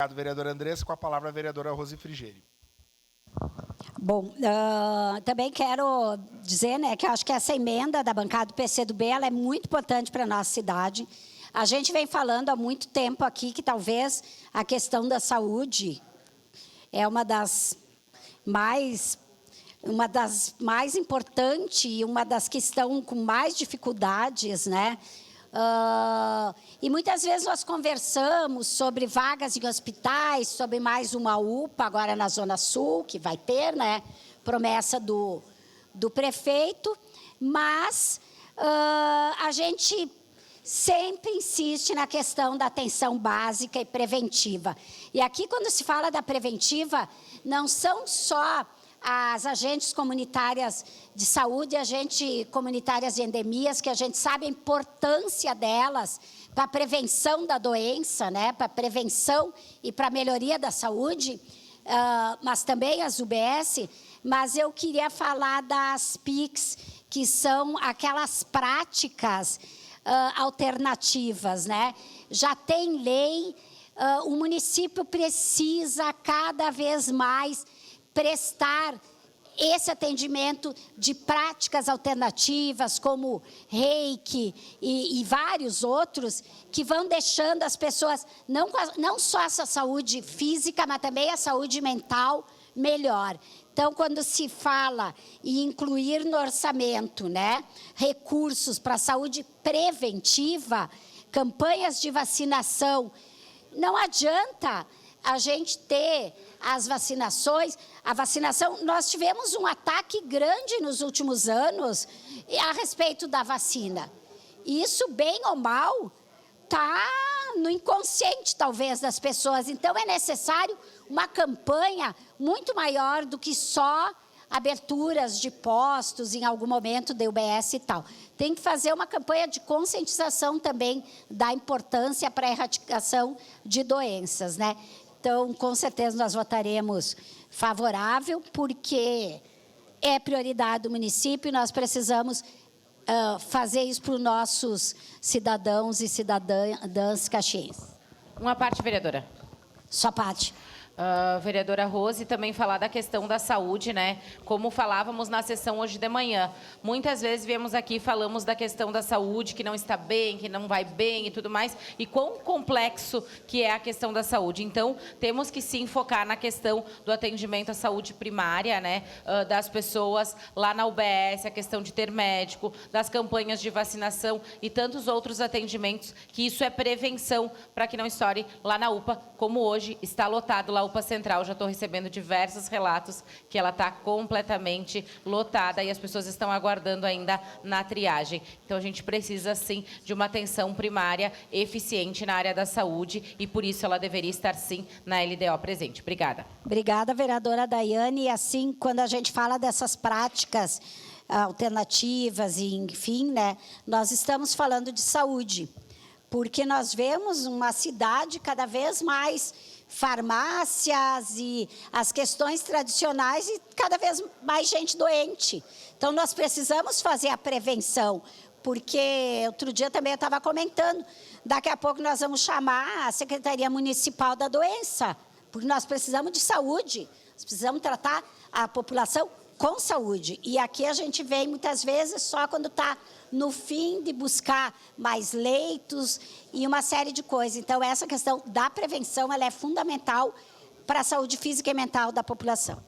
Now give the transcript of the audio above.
Obrigado, vereadora Andressa. Com a palavra, a vereadora Rose Frigeri. Bom, também quero dizer, né, que eu acho que essa emenda da bancada do PCdoB, ela é muito importante para a nossa cidade. A gente vem falando há muito tempo aqui que talvez a questão da saúde é uma das mais importantes e uma das que estão com mais dificuldades, né? E muitas vezes nós conversamos sobre vagas em hospitais, sobre mais uma UPA agora na Zona Sul, que vai ter, né? Promessa do prefeito, mas a gente sempre insiste na questão da atenção básica e preventiva. E aqui, quando se fala da preventiva, não são só as agentes comunitárias de saúde, agentes comunitárias de endemias, que a gente sabe a importância delas para a prevenção da doença, né? Para a prevenção e para a melhoria da saúde, mas também as UBS. Mas eu queria falar das PICs, que são aquelas práticas alternativas, né? Já tem lei, o município precisa cada vez mais prestar esse atendimento de práticas alternativas, como reiki e vários outros, que vão deixando as pessoas, não só essa saúde física, mas também a saúde mental melhor. Então, quando se fala em incluir no orçamento, né, recursos para a saúde preventiva, campanhas de vacinação, não adianta a gente ter as vacinações. A vacinação, nós tivemos um ataque grande nos últimos anos a respeito da vacina. Isso, bem ou mal, está no inconsciente, talvez, das pessoas. Então, é necessário uma campanha muito maior do que só aberturas de postos em algum momento da UBS e tal. Tem que fazer uma campanha de conscientização também da importância para a erradicação de doenças, né? Então, com certeza, nós votaremos favorável, porque é prioridade do município e nós precisamos fazer isso para os nossos cidadãos e cidadãs caxienses. Uma parte, vereadora. Só parte. Vereadora Rose, também falar da questão da saúde, né? Como falávamos na sessão hoje de manhã. Muitas vezes viemos aqui e falamos da questão da saúde, que não está bem, que não vai bem e tudo mais, e quão complexo que é a questão da saúde. Então, temos que sim focar na questão do atendimento à saúde primária, né? Das pessoas lá na UBS, a questão de ter médico, das campanhas de vacinação e tantos outros atendimentos, que isso é prevenção para que não estoure lá na UPA, como hoje está lotado lá UPA Central. Já estou recebendo diversos relatos que ela está completamente lotada e as pessoas estão aguardando ainda na triagem. Então, a gente precisa, sim, de uma atenção primária eficiente na área da saúde e, por isso, ela deveria estar, sim, na LDO presente. Obrigada. Obrigada, vereadora Daiane. E, assim, quando a gente fala dessas práticas alternativas e, enfim, né, nós estamos falando de saúde, porque nós vemos uma cidade cada vez mais farmácias e as questões tradicionais e cada vez mais gente doente. Então, nós precisamos fazer a prevenção, porque outro dia também eu estava comentando, daqui a pouco nós vamos chamar a Secretaria Municipal da Doença, porque nós precisamos de saúde, nós precisamos tratar a população com saúde. E aqui a gente vem muitas vezes só quando está no fim de buscar mais leitos e uma série de coisas. Então, essa questão da prevenção, ela é fundamental para a saúde física e mental da população.